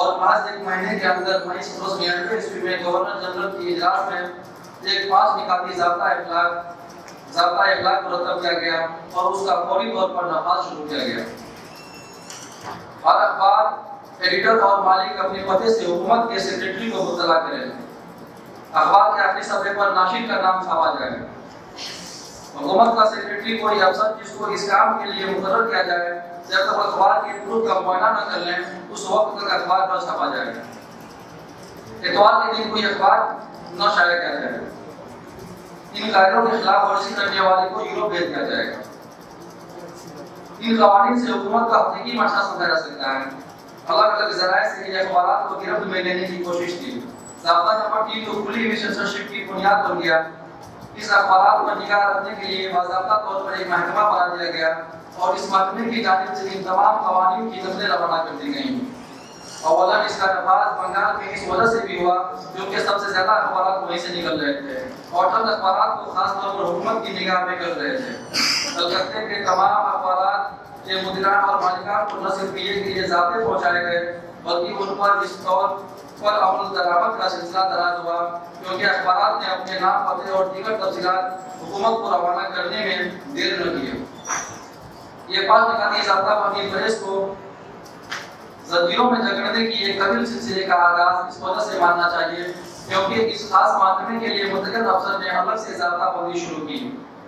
اور محض ایک مہینے کے اندر 1999 میں گورنر جنرل کی اجلاس میں ایک 5 نکاتی ضابطہ اخلاق مرتب کیا گیا اور اس کا فوری طور پر نفاذ شروع کیا گیا. ہر اخبار ایڈیٹر اور مالک اپنے پتے سے حکومت کے سیکریٹری کو مطلع کریں. اخبار کے آخری صفحے پر ناشر کا نام چھاپا جائے. حکومت کا سیکریٹری کوئی افسر جس کو اس کام کے لیے مقرر کیا جائے جب تک اخبار کے پروف کا معائنہ نہ کر لیں اس وقت تک اخبار پر چھاپا جائے گا. اتوار کے دن کوئی اخبار نہ شائع کیا جائے. ان قاعدوں کے خلاف ورزی کرنے والے کو یورپ بھیج دیا جائے گا. ان قوانین سے حکومت کا حقیقی منشا سمجھا جا سکتا ہے. الگ الگ ذرائع سے یہ اخبارات کو گرفت میں لینے کی کوشش کی. ضابطہ نمبر 3 کو کھلی ہوئی سینسرشپ کی بنیاد بن گیا. اس اخبارات پر نگاہ رکھنے کے لیے باضابطہ طور پر ایک محکمہ بنا دیا گیا اور اس محکمے کی جانب سے ان تمام قوانین کی نقلیں روانہ کر دی گئیں. اولا اس کا نفاذ بنگال میں اس وجہ سے بھی ہوا کیونکہ سب سے زیادہ اخبارات وہیں سے نکل رہے تھے اور چند اخبارات کو خاص طور پر حکومت کی نگاہ میں کر رہے تھے. کلکتے کے تمام اخبارات کے مدیران اور مالکان کو نہ صرف یہ کہ یہ ضابطے پہنچائے گئے بلکہ ان پر اس طور پر عمل درآمد کا سلسلہ دراز ہوا کیونکہ اخبارات نے اپنے نام پتے اور دیگر تفصیلات حکومت کو روانہ کرنے میں دیر نہ کی. یہ 5 نکاتی ضابطہ بندی پریس کو زنجیروں میں جکڑنے کی ایک طویل سلسلے کا آغاز اس وجہ سے ماننا چاہیے کیونکہ اس خاص محکمے کے لیے متعلق افسر نے الگ سے ضابطہ بندی شروع کی.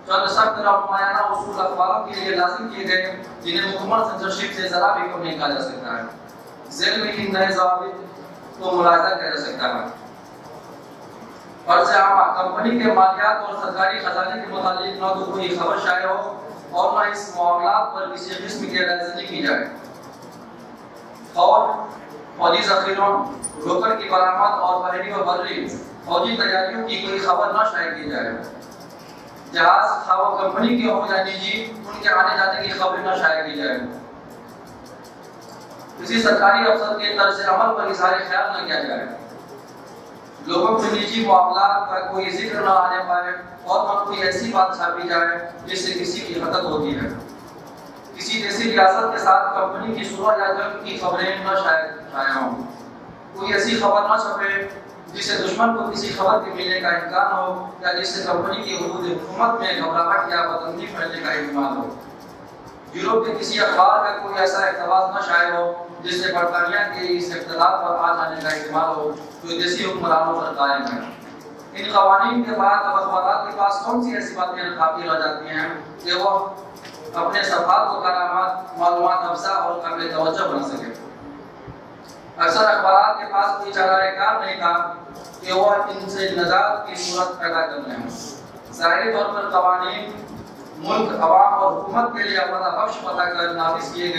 چند سخت رہنمایانہ اصول اخباروں کے لیے لازم کیے گئے جنہیں مکمل سینسرشپ سے ذرا بھی کم نہیں کہا جا سکتا ہے. ذیل میں ان نئے ضوابط کو ملاحظہ کیا جا سکتا ہے. فرض عامہ کمپنی کے مالیات اور سرکاری خزانے کے متعلق نہ تو کوئی خبر شائع ہو اور نہ اس معاملات پر کسی قسم کی رائزنی کی جائے. فوجی ذخیروں روکڑ کی برآمد اور بحری و بری فوجی تیاریوں کی کوئی خبر نہ شائع کی جائے. جہاز خواہ کمپنی کی ہو یا نجی ان کے آنے جانے کی خبر نہ شائع کی جائے. کسی سرکاری افسر کے طرز عمل پر اظہار خیال نہ کیا جائے. لوگوں کے نجی معاملات کا کوئی ذکر نہ آنے پائے اور نہ کوئی ایسی بات چھاپی جائے جس سے کسی کی حدت ہوتی ہے. کسی ایسی ریاست کے ساتھ کمپنی کی صلح یا جنگ کی خبریں نہ شائع ہوں. کوئی ایسی خبر نہ چھپے جس سے دشمن کو کسی خبر کے ملنے کا امکان ہو یا جس سے کمپنی کی حدود حکومت میں گھبراہٹ یا بدامنی پھیلنے کا احتمال ہو. یورپ کے کسی اخبار کا کوئی ایسا اقتباس نہ شائع ہو جس سے برطانیہ کے اس اقتدار پر آ جانے کا احتمال ہو جو دیسی حکمرانوں پر قائم ہے. ان قوانین کے بعد اب اخبارات کے پاس کون سی ایسی باتیں باقی رہ جاتی ہیں کہ وہ اپنے صفحات کو کارآمد معلومات افزا اور قابل توجہ بنا سکے. اکثر اخبارات کے پاس کوئی چارہ کار نہیں تھا کہ وہ ان سے نجات کی صورت پیدا کر لیں. ظاہری طور پر قوانین ملک عوام اور حکومت کے لیے اپنا بخش پتہ کر نافذ کیے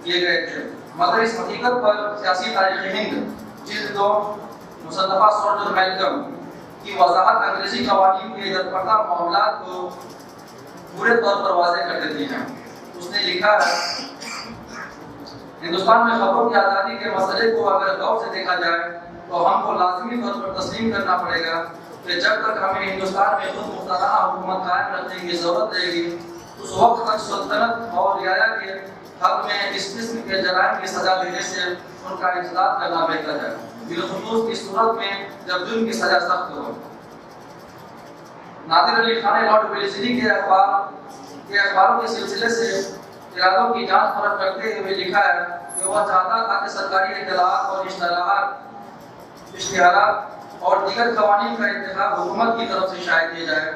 گئے تھے مگر اس حقیقت پر سیاسی تاریخ ہند جلد 2 مصنفہ سر میلکم کی وضاحت انگریزی قوانین کے درپردہ معاملات کو پورے طور پر واضح کر دیتی ہیں. اس نے لکھا ہے ہندوستان میں خبروں کی آزادی کے مسئلے کو اگر غور سے دیکھا جائے تو ہم کو لازمی طور پر تسلیم کرنا پڑے گا کہ جب تک ہمیں ہندوستان میں خود مختارانہ حکومت قائم رکھنے کی ضرورت رہے گی اس وقت تک سلطنت اور رعایا کے حق میں اس قسم کے جرائم کی سزا دینے سے ان کا اجتناب کرنا بہتر ہے بالخصوص اس صورت میں جب جرم کی سزا سخت ہو. نادر علی خان لارڈ ویلزلی کے اخباروں کے سلسلے سے ارادوں کی جانچ پرکھ کرتے ہوئے لکھا ہے کہ وہ چاہتا تھا کہ سرکاری اطلاعات اور اشتہارات اور دیگر قوانین کا انتخاب حکومت کی طرف سے شائع کیا جائے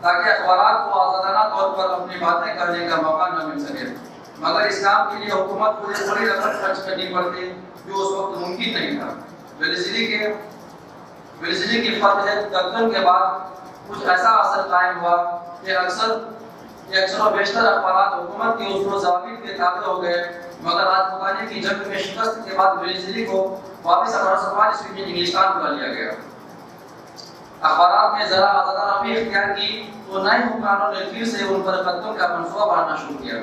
تاکہ اخبارات کو آزادانہ طور پر اپنی باتیں کرنے کا موقع نہ مل سکے. مگر اس کام کے لیے حکومت کو ایک بڑی رقم خرچ کرنی پڑتی جو اس وقت ممکن نہیں تھا. ویلزلی کی فتح دکن کے بعد کچھ ایسا اثر قائم ہوا کہ اکثر و بیشتر اخبارات حکومت کے اصول و ضوابط کے تابع ہو گئے. مگر راجپوتانے کی جنگ میں شکست کے بعد ویلزلی کو واپس 1805 میں انگلستان بلا لیا گیا. اخبارات نے ذرا آزادانہ روی اختیار کی تو نئے حکمرانوں نے پھر سے ان پر قتلوں کا منصوبہ بنانا شروع کیا.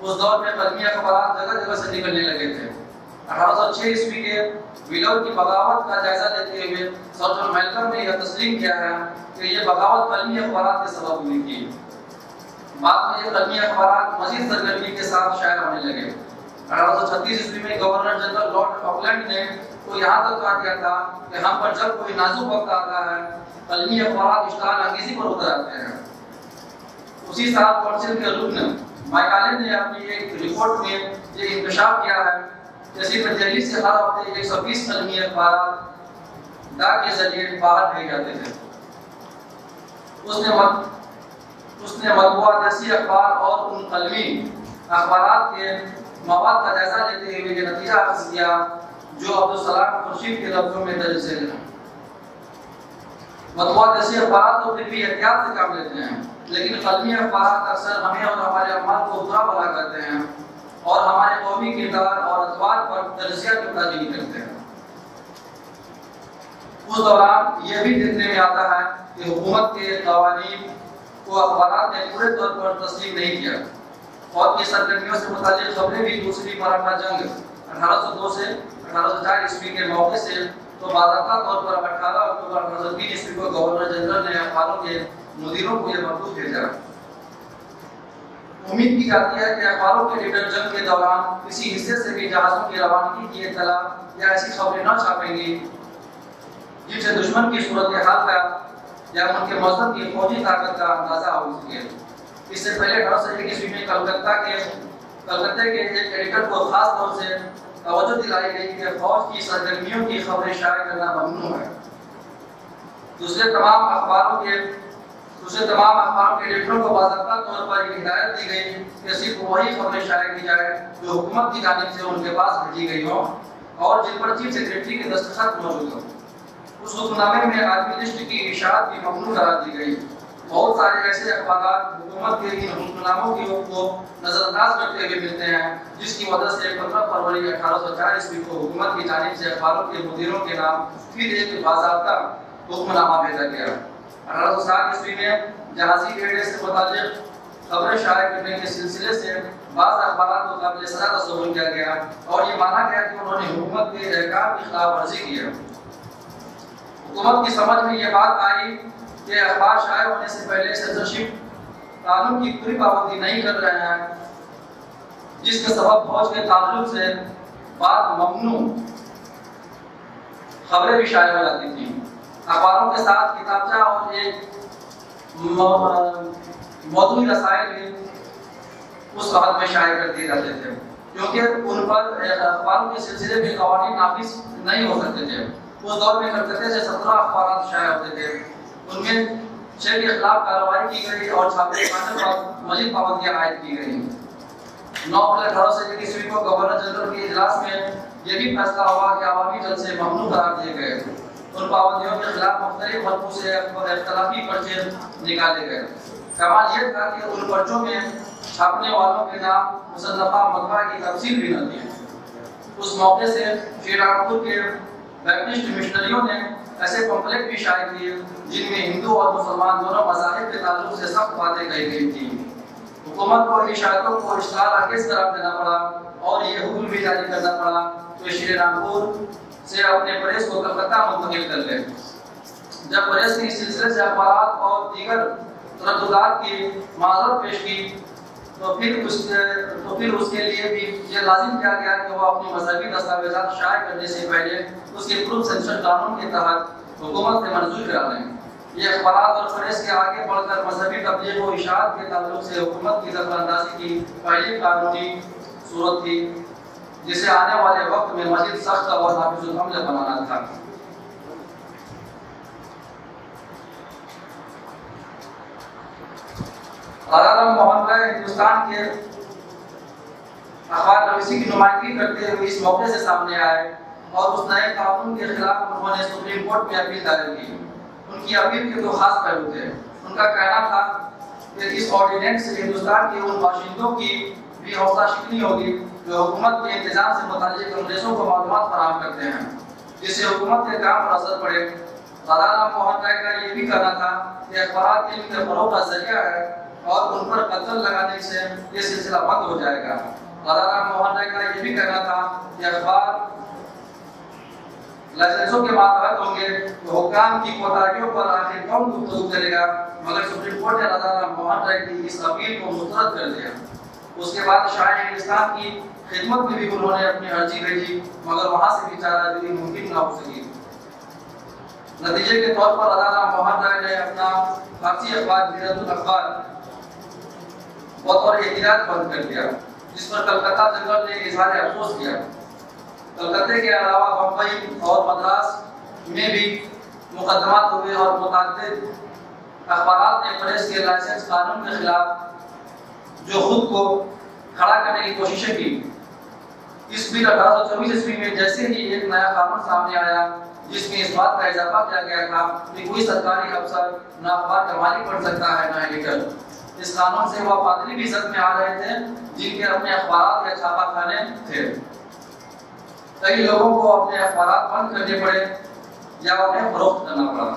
اس دور میں قلمی اخبارات جگہ جگہ سے نکلنے لگے تھے. 1806 عیسوی کے ویلور کی بغاوت کا جائزہ لیتے ہوئے سر جان میلکم نے یہ تسلیم کیا ہے کہ یہ بغاوت قلمی اخبارات کے سبب ہوئی تھی. بعد میں یہ قلمی اخبارات مزید سرگرمی کے ساتھ شائع ہونے لگے. 1836 میں گورنر جنرل لارڈ آکلینڈ نے تو یہاں تک کہا دیا تھا کہ ہم پر جب کوئی نازک وقت آتا ہے عالمی اخبارات اشتعال انگیزی پر اتر آتے ہیں۔ اسی سال کونسل کے رکن مائیکالن نے اپنی ایک رپورٹ میں یہ انکشاف کیا ہے کہ صرف دہلی سے ہر ہفتے 120 عالمی اخبارات ڈاک کے ذریعے باہر بھیجے جاتے تھے۔ اس نے مطبوعہ دسی اخبار اور ان قلمی اخبارات کے مواد کا جائزہ لیتے ہوئے یہ نتیجہ حاصل کیا جو عبدالسلام خورشید کے لفظوں میں درج ذیل ہے۔ مطبوعہ دسی اخبارات تو پھر بھی احتیاط سے کام لیتے ہیں، لیکن قلمی اخبارات اکثر ہمیں اور ہمارے اعمال کو برا بھلا کرتے ہیں اور ہمارے قومی کردار اور اطوار پر تجزیہ کی تاجی کرتے ہیں۔ اس دوران یہ بھی دیکھنے میں آتا ہے کہ حکومت کے قوانین کو اخبارات نے پورے طور پر تسلیم نہیں کیا۔ فوج کی سرگرمیوں سے متعلق خبریں بھی دوسری مراٹھا جنگ 1802 سے 1804 عیسوی کے موقع سے تو باضابطہ طور پر 18 اکتوبر 1803 عیسوی کو گورنر جنرل نے اخباروں کے مدیروں کو یہ مکتوب بھیجا۔ امید کی جاتی ہے کہ اخباروں کے ایڈیٹر جنگ کے دوران کسی حصے سے بھی جہازوں کی روانگی کی اطلاع یا ایسی خبریں نہ چھاپیں گی جن سے دشمن کی صورتحال کا یا ان کے مذہب کی فوجی طاقت کا اندازہ ہو سکے۔ اس سے پہلے 1801 عیسوی میں کلکتہ کے ایک ایڈیٹر کو خاص طور سے توجہ دلائی گئی کہ فوج کی سرگرمیوں کی خبریں شائع کرنا ممنوع ہے۔ دوسرے تمام اخباروں کے ایڈیٹروں کو باضابطہ طور پر یہ ہدایت دی گئی کہ صرف وہی خبریں شائع کی جائے جو حکومت کی جانب سے ان کے پاس بھیجی گئی ہوں اور جن پر چیف سیکریٹری کے دستخط موجود ہوں۔ اس حکم نامے میں آدمی لسٹ کی اشاعت بھی ممنوع قرار دی گئی۔ بہت سارے ایسے اخبارات حکومت کے ان حکم ناموں کی کو نظر انداز کرتے ہوئے ملتے ہیں، جس کی وجہ سے 15 فروری 1804 عیسوی کو حکومت کی جانب سے اخباروں کے مدیروں کے نام پھر ایک باضابطہ حکم نامہ بھیجا گیا۔ 1807 عیسوی میں جہازی بیڑے سے متعلق خبریں شائع کرنے کے سلسلے سے بعض اخبارات کو قابل سزا تصور کیا گیا اور یہ مانا گیا کہ انہوں نے حکومت کے احکام کی خلاف ورزی کی ہے۔ حکومت کی سمجھ میں یہ بات آئی کہ اخبار شائع ہونے سے پہلے سینسرشپ قانون کی پوری پابندی نہیں کر رہے ہیں، جس کے سبب فوج کے تعلق سے بعض ممنوع خبریں بھی شائع ہو جاتی تھیں۔ اخباروں کے ساتھ کتابچہ اور ایک موضوعی رسائل بھی اس وقت میں شائع کر دیے جاتے تھے، کیونکہ ان پر اخباروں کے سلسلے میں قوانین نافذ نہیں ہو سکتے تھے۔ اس دور میں کلکتہ سے 17 اخبارات شائع ہوتے تھے، ان میں 6 کے خلاف کارروائی کی گئی اور چھاپے خانے پر مزید پابندیاں عائد کی گئی۔ 9 اپریل 1801 عیسوی کو گورنر جنرل کے اجلاس میں یہ بھی فیصلہ ہوا کہ عوامی جلسے ممنوع قرار دیے گئے۔ ان پابندیوں کے خلاف مختلف حلقوں سے اختلافی پرچے نکالے گئے۔ کمال یہ تھا کہ ان پرچوں میں چھاپنے والوں کے نام، مصنفہ مطبعہ کی تفصیل بھی نہ تھی۔ اس موقع سے شری رام پور کے بیپٹسٹ مشنریوں نے ایسے پمفلٹ بھی شائع کیے جن میں ہندو اور مسلمان دونوں مذاہب کے تعلق سے سخت باتیں کہی گئی تھیں۔ حکومت کو اشاعتوں کو اشتعال انگیز قرار دینا پڑا اور یہ حکم بھی جاری کرنا پڑا کہ شری رام پور سے اپنے پریس کو کلکتہ منتقل کر لے۔ جب پریس نے اس سلسلے سے اخبارات اور دیگر ترددات کی معذرت پیش کی تو پھر اس کے لیے بھی یہ لازم کیا گیا کہ وہ اپنی مذہبی دستاویزات شائع کرنے سے پہلے اس کے پروف سینسر قانون کے تحت حکومت سے منظور کرا لیں۔ یہ اخبارات اور پریس کے آگے بڑھ کر مذہبی تبلیغ و اشاعت کے تعلق سے حکومت کی دخل اندازی کی پہلی قانونی صورت تھی، جسے آنے والے وقت میں مزید سخت اور نافذ العمل بنانا تھا۔ راجا رام موہن رائے ہندوستان کے اخبار نویسی کی نمائندگی کرتے ہوئے اس موقع سے سامنے آئے اور اس نئے قانون کے خلاف انہوں نے سپریم کورٹ میں اپیل دائر کی۔ ان کی اپیل کے دو خاص پہلو تھے۔ ان کا کہنا تھا کہ اس آرڈیننس سے ہندوستان کے ان باشندوں کی بھی حوصلہ شکنی ہوگی جو حکومت کے انتظام سے متعلق انگریزوں کو معلومات فراہم کرتے ہیں، جس سے حکومت کے کام پر اثر پڑے۔ راجا رام موہن رائے کا یہ بھی کہنا تھا کہ اخبارات علم کے فروغ کا ذریعہ ہے اور ان پر قتل لگانے سے یہ سلسلہ بند ہو جائے گا۔ راجا رام موہن رائے کا یہ بھی کہنا تھا کہ اخبار لائسنسوں کے ماتحت ہوں گے تو حکام کی کوتاہیوں پر آخر کون گفتگو کرے گا، مگر سپریم کورٹ نے راجا رام موہن رائے کی اس اپیل کو مسترد کر دیا۔ اس کے بعد شاہ ہندوستان کی خدمت میں بھی انہوں نے اپنی عرضی بھیجی مگر وہاں سے بھی چارہ جوئی ممکن نہ ہو سکی۔ نتیجے کے طور پر علامہ محمد رائے نے اپنا فارسی اخبار میرۃ الاخبار بطور احتیاط بند کر دیا، جس پر کلکتہ جنرل نے اظہار افسوس کیا۔ کلکتہ کے علاوہ بمبئی اور مدراس میں بھی مقدمات ہوئے اور متعدد اخبارات نے پریس کے لائسنس قانون کے خلاف جو خود کو کھڑا کرنے کی کوششیں کی۔ اس بل 1824 عیسوی میں جیسے ہی ایک نیا قانون سامنے آیا جس میں اس بات کا اضافہ کیا گیا تھا کہ کوئی سرکاری افسر نہ اخبار کا مالک بن سکتا ہے نہ ایڈیٹر۔ اس قانون سے وہ پادری بھی زد میں آ رہے تھے جن کے اپنے اخبارات یا چھاپا خانے تھے۔ کئی لوگوں کو اپنے اخبارات بند کرنے پڑے یا انہیں فروخت کرنا پڑا۔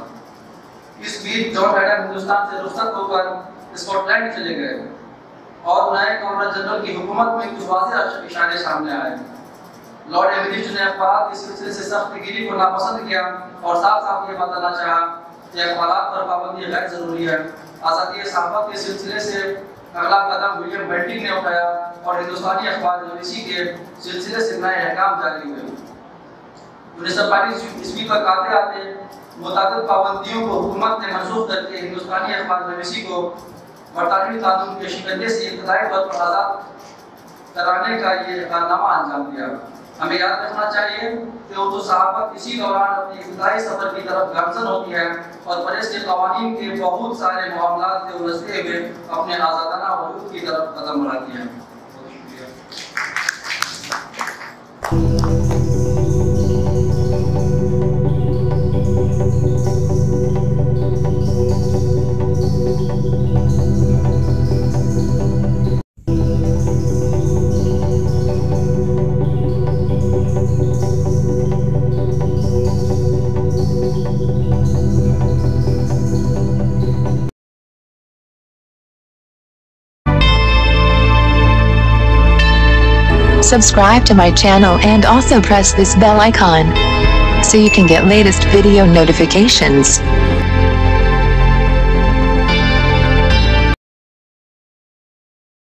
اس بیچ جان ایڈم ہندوستان سے رخصت ہو کر اسکاٹ لینڈ چلے گئے اور نئے گورنر جنرل کی حکومت میں کچھ واضح اشارے سامنے آئے۔ لارڈ ایمریج نے اخبارات کے سلسلے سے سخت گیری کو ناپسند کیا اور صاف صاف یہ بتانا چاہا کہ اخبارات پر پابندی غیر ضروری ہے۔ آزادی صحافت کے سلسلے سے اگلا قدم ولیم بینٹنگ نے اٹھایا اور ہندوستانی اخبار نویسی کے سلسلے سے نئے احکام جاری ہوئے۔ 1922 عیسوی تک آتے آتے متعدد پابندیوں کو حکومت نے منسوخ کر کے ہندوستانی اخبار نویسی کو برطانوی قانون کے شکنجے سے ابتدائی طور پر آزاد کرانے کا یہ کارنامہ انجام دیا۔ ہمیں یاد رکھنا چاہیے کہ اردو صحافت اسی دوران اپنی ابتدائی سفر کی طرف گامزن ہوتی ہے اور پریس کے قوانین کے بہت سارے معاملات کے الجھتے ہوئے اپنے آزادانہ وجود کی طرف قدم بڑھاتی ہے۔ Subscribe to my channel and also press this bell icon so you can get latest video notifications.